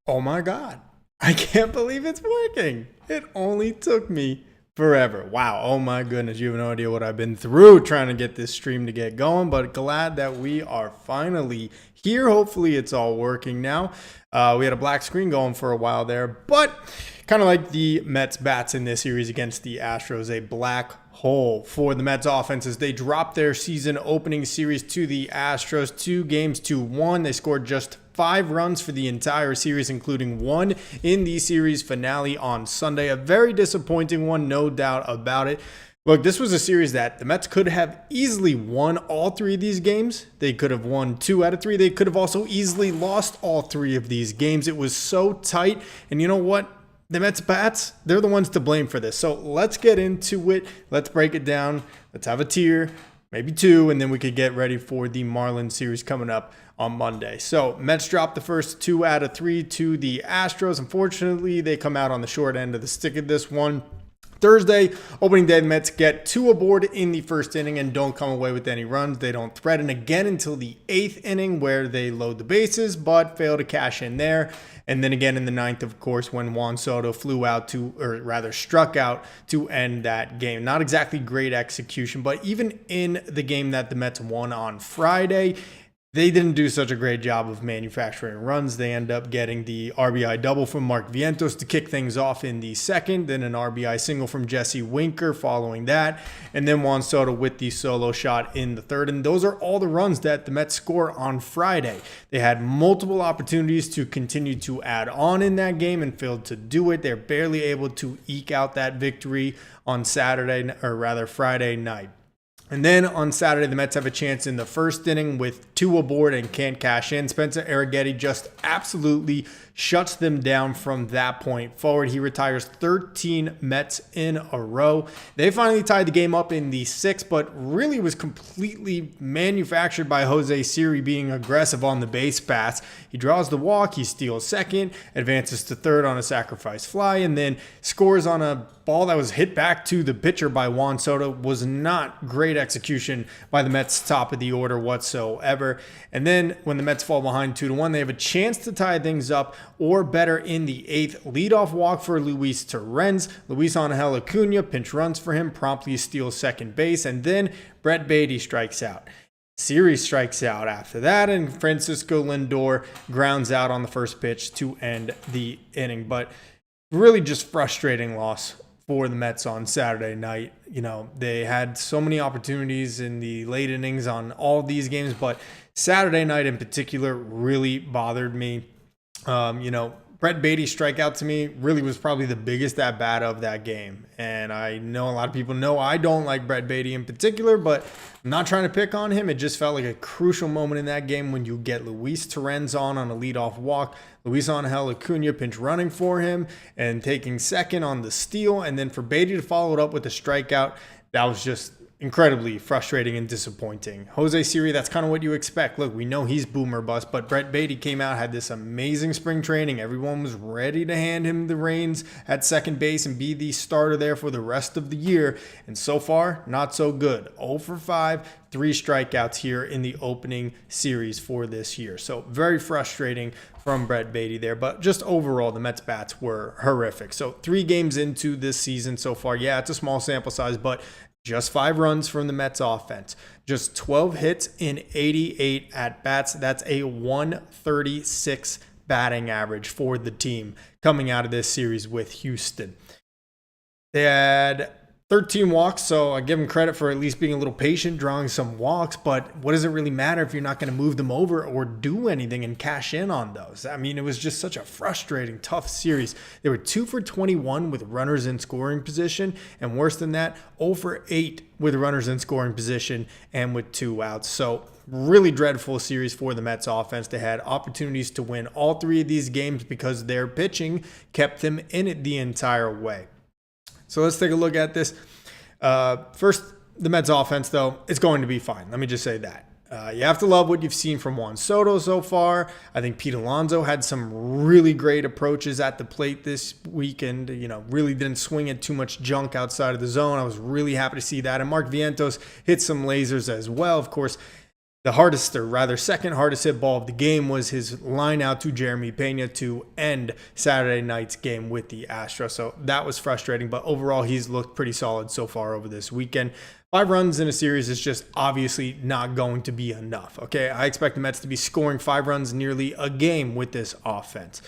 Oh my God. I can't believe it's working. It only took me forever. Wow. Oh my goodness. You have no idea what I've been through trying to get this stream to get going, but glad that we are finally here. Hopefully it's all working now. We had a black screen going for a while there, but kind of like the Mets bats in this series against the Astros, a black hole for the Mets offenses. They dropped their season opening series to the Astros 2-1. They scored just 5 runs for the entire series, including 1 in the series finale on Sunday. A very disappointing one, no doubt about it. Look, this was a series that the Mets could have easily won all 3 of these games. They could have won 2 out of 3. They could have also easily lost all 3 of these games. It was so tight. And you know what? The Mets bats, they're the ones to blame for this. So let's get into it. Let's break it down. Let's have a tier, maybe 2, and then we could get ready for the Marlins series coming up on Monday. So Mets dropped the first 2 out of 3 to the Astros. Unfortunately, they come out on the short end of the stick of this one. Thursday, opening day, the Mets get 2 aboard in the first inning and don't come away with any runs. They don't threaten again until the 8th inning where they load the bases, but fail to cash in there. And then again in the 9th, of course, when Juan Soto struck out to end that game. Not exactly great execution, but even in the game that the Mets won on Friday, they didn't do such a great job of manufacturing runs. They end up getting the RBI double from Mark Vientos to kick things off in the second, then an RBI single from Jesse Winker following that, and then Juan Soto with the solo shot in the third. And those are all the runs that the Mets score on Friday. They had multiple opportunities to continue to add on in that game and failed to do it. They're barely able to eke out that victory on Friday night. And then on Saturday, the Mets have a chance in the first inning with 2 aboard and can't cash in. Spencer Arrighetti just absolutely shuts them down from that point forward. He retires 13 Mets in a row. They finally tied the game up in the 6th, but really was completely manufactured by Jose Siri being aggressive on the base paths. He draws the walk, he steals second, advances to third on a sacrifice fly, and then scores on a ball that was hit back to the pitcher by Juan Soto. Was not great execution by the Mets top of the order whatsoever. And then when the Mets fall behind 2-1, they have a chance to tie things up or better in the 8th. Leadoff walk for Luis Torrens. Luis Angel Acuna pinch runs for him, promptly steals second base, and then Brett Baty strikes out. Series strikes out after that, and Francisco Lindor grounds out on the first pitch to end the inning. But really just frustrating loss for the Mets on Saturday night. You know, they had so many opportunities in the late innings on all these games, but Saturday night in particular really bothered me. Brett Baty's strikeout to me really was probably the biggest at-bat of that game. And I know a lot of people know I don't like Brett Baty in particular, but I'm not trying to pick on him. It just felt like a crucial moment in that game when you get Luis Torrens on a leadoff walk, Luis Angel Acuna pinch running for him and taking second on the steal, and then for Baty to follow it up with a strikeout. That was just incredibly frustrating and disappointing. Jose Siri, that's kind of what you expect. Look, we know he's boomer bust, but Brett Baty came out, had this amazing spring training. Everyone was ready to hand him the reins at second base and be the starter there for the rest of the year. And so far, not so good. 0 for 5, 3 strikeouts here in the opening series for this year. So very frustrating from Brett Baty there. But just overall, the Mets bats were horrific. So 3 games into this season so far. Yeah, it's a small sample size, but just 5 runs from the Mets offense. Just 12 hits in 88 at-bats. That's a 136 batting average for the team coming out of this series with Houston. They had 13 walks, so I give them credit for at least being a little patient, drawing some walks, but what does it really matter if you're not going to move them over or do anything and cash in on those? I mean, it was just such a frustrating, tough series. They were 2 for 21 with runners in scoring position, and worse than that, 0 for 8 with runners in scoring position and with 2 outs. So really dreadful series for the Mets offense. They had opportunities to win all 3 of these games because their pitching kept them in it the entire way. So let's take a look at this. First, the Mets offense, though, it's going to be fine. Let me just say that. You have to love what you've seen from Juan Soto so far. I think Pete Alonso had some really great approaches at the plate this weekend. Really didn't swing at too much junk outside of the zone. I was really happy to see that. And Mark Vientos hit some lasers as well. Of course, The hardest, or rather second hardest hit ball of the game was his line out to Jeremy Pena to end Saturday night's game with the Astros. So that was frustrating, but overall he's looked pretty solid so far over this weekend. 5 runs in a series is just obviously not going to be enough. Okay, I expect the Mets to be scoring 5 runs nearly a game with this offense.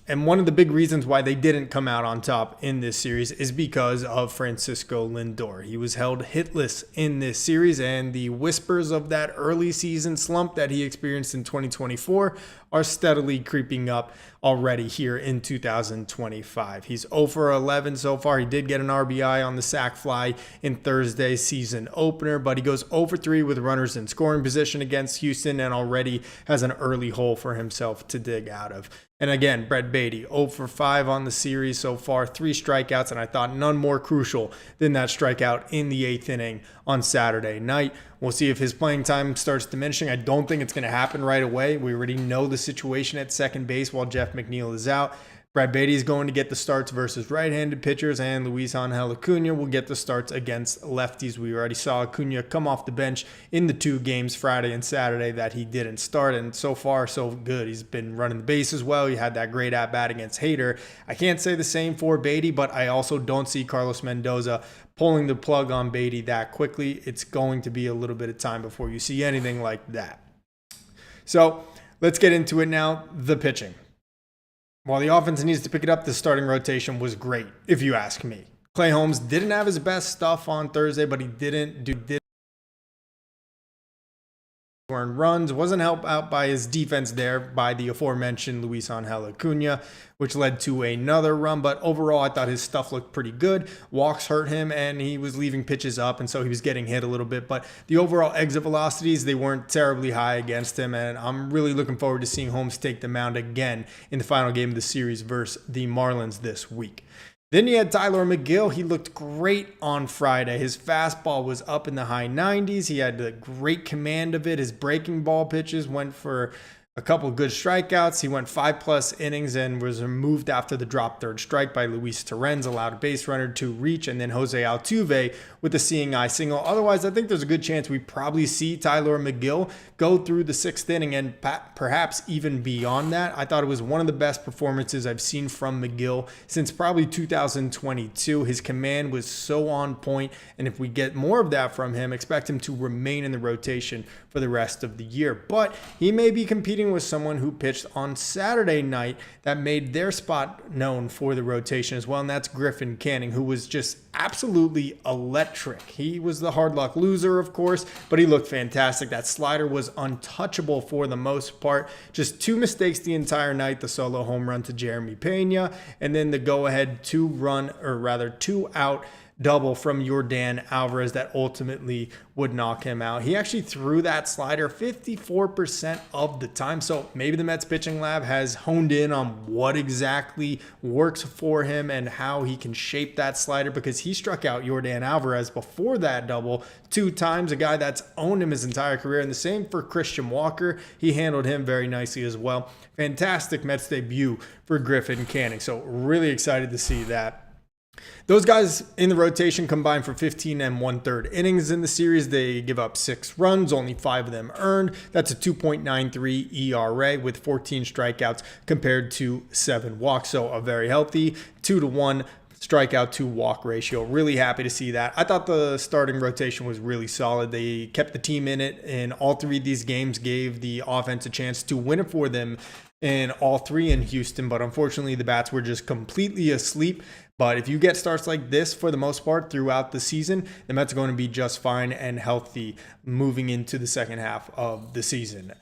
And one of the big reasons why they didn't come out on top in this series is because of Francisco Lindor. He was held hitless in this series, and the whispers of that early season slump that he experienced in 2024 are steadily creeping up already here in 2025. He's 0 for 11 so far. He did get an RBI on the sac fly in Thursday's season opener, but he goes 0 for 3 with runners in scoring position against Houston and already has an early hole for himself to dig out of. And again, Brett Baty, 0 for 5 on the series so far, 3 strikeouts, and I thought none more crucial than that strikeout in the 8th inning on Saturday night. We'll see if his playing time starts diminishing. I don't think it's going to happen right away. We already know the situation at second base while Jeff McNeil is out. Brett Baty is going to get the starts versus right-handed pitchers, and Luis Angel Acuna will get the starts against lefties. We already saw Acuna come off the bench in the 2 games, Friday and Saturday, that he didn't start, and so far, so good. He's been running the base as well. He had that great at-bat against Hader. I can't say the same for Baty, but I also don't see Carlos Mendoza pulling the plug on Baty that quickly. It's going to be a little bit of time before you see anything like that. So let's get into it now, the pitching. While the offense needs to pick it up, the starting rotation was great, if you ask me. Clay Holmes didn't have his best stuff on Thursday, but he didn't earn runs. Wasn't helped out by his defense there by the aforementioned Luis Angel Acuna, which led to another run. But overall, I thought his stuff looked pretty good. Walks hurt him, and he was leaving pitches up, and so he was getting hit a little bit. But the overall exit velocities, they weren't terribly high against him, and I'm really looking forward to seeing Holmes take the mound again in the final game of the series versus the Marlins this week. Then you had Tylor Megill. He looked great on Friday. His fastball was up in the high 90s. He had a great command of it. His breaking ball pitches went for a couple of good strikeouts. He went 5+ innings and was removed after the drop third strike by Luis Torrens, allowed a base runner to reach, and then Jose Altuve with a seeing eye single. Otherwise, I think there's a good chance we probably see Tylor Megill go through the 6th inning and perhaps even beyond that. I thought it was one of the best performances I've seen from Megill since probably 2022. His command was so on point, and if we get more of that from him, expect him to remain in the rotation for the rest of the year. But he may be competing with someone who pitched on Saturday night that made their spot known for the rotation as well, and that's Griffin Canning, who was just absolutely electric. He was the hard luck loser, of course, but he looked fantastic. That slider was untouchable for the most part. Just 2 mistakes the entire night, the solo home run to Jeremy Pena, and then the go-ahead 2-out double from Yordan Alvarez that ultimately would knock him out. He actually threw that slider 54% of the time. So maybe the Mets pitching lab has honed in on what exactly works for him and how he can shape that slider, because he struck out Yordan Alvarez before that double 2 times, a guy that's owned him his entire career. And the same for Christian Walker. He handled him very nicely as well. Fantastic Mets debut for Griffin Canning. So really excited to see that. Those guys in the rotation combined for 15 1/3 innings in the series. They give up 6 runs, only 5 of them earned. That's a 2.93 ERA with 14 strikeouts compared to 7 walks. So a very healthy 2-to-1 strikeout to walk ratio. Really happy to see that. I thought the starting rotation was really solid. They kept the team in it in all 3 of these games, gave the offense a chance to win it for them in all 3 in Houston, but unfortunately the bats were just completely asleep. But if you get starts like this for the most part throughout the season, the Mets are going to be just fine and healthy moving into the second half of the season.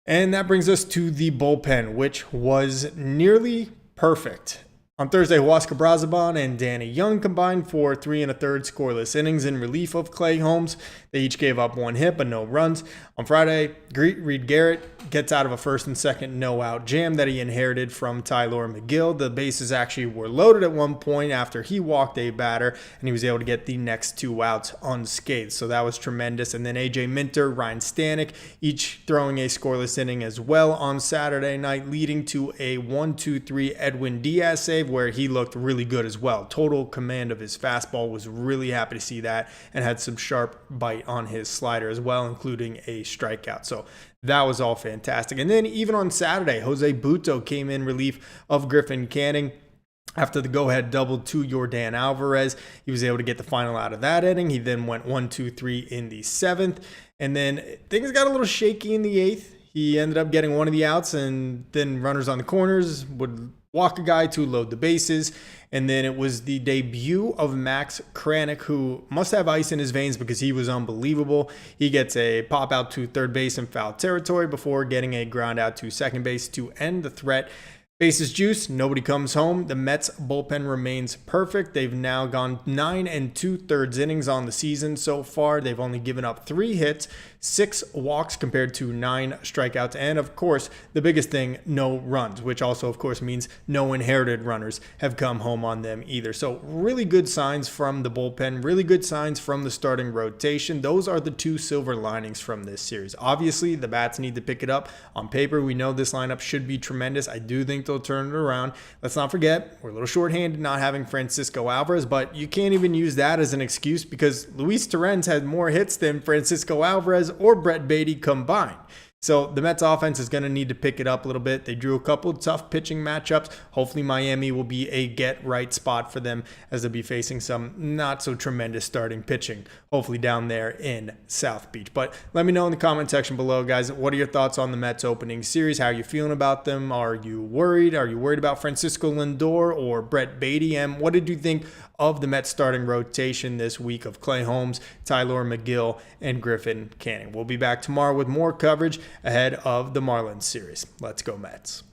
And that brings us to the bullpen, which was nearly perfect. On Thursday, Huascar Brazaban and Danny Young combined for 3 1/3 scoreless innings in relief of Clay Holmes. They each gave up 1 hit, but no runs. On Friday, Reed Garrett gets out of a 1st and 2nd no-out jam that he inherited from Tylor Megill. The bases actually were loaded at one point after he walked a batter, and he was able to get the next 2 outs unscathed. So that was tremendous. And then AJ Minter, Ryan Stanek, each throwing a scoreless inning as well on Saturday night, leading to a 1-2-3 Edwin Diaz save, save where he looked really good as well. Total command of his fastball, was really happy to see that, and had some sharp bite on his slider as well, including a strikeout. So that was all fantastic. And then even on Saturday, Jose Butto came in relief of Griffin Canning. After the go-ahead double to Yordan Alvarez, he was able to get the final out of that inning. He then went 1-2-3 in the 7th. And then things got a little shaky in the 8th. He ended up getting one of the outs, and then runners on the corners would walk a guy to load the bases. And then it was the debut of Max Kranick, who must have ice in his veins because he was unbelievable. He gets a pop out to third base in foul territory before getting a ground out to second base to end the threat. Bases juice, nobody comes home. The Mets bullpen remains perfect. They've now gone 9 2/3 innings on the season so far. They've only given up 3 hits, 6 walks compared to 9 strikeouts. And of course, the biggest thing, no runs, which also of course means no inherited runners have come home on them either. So really good signs from the bullpen, really good signs from the starting rotation. Those are the 2 silver linings from this series. Obviously, the bats need to pick it up. On paper, we know this lineup should be tremendous. I do think they'll turn it around. Let's not forget, we're a little shorthanded not having Francisco Alvarez, but you can't even use that as an excuse because Luis Torrens had more hits than Francisco Alvarez or Brett Beatty combined. So the Mets offense is going to need to pick it up a little bit. They drew a couple of tough pitching matchups. Hopefully Miami will be a get-right spot for them as they'll be facing some not-so-tremendous starting pitching, hopefully down there in South Beach. But let me know in the comment section below, guys, what are your thoughts on the Mets opening series? How are you feeling about them? Are you worried? Are you worried about Francisco Lindor or Brett Beatty? And what did you think of the Mets starting rotation this week of Clay Holmes, Tyler McGill, and Griffin Canning? We'll be back tomorrow with more coverage ahead of the Marlins series. Let's go Mets.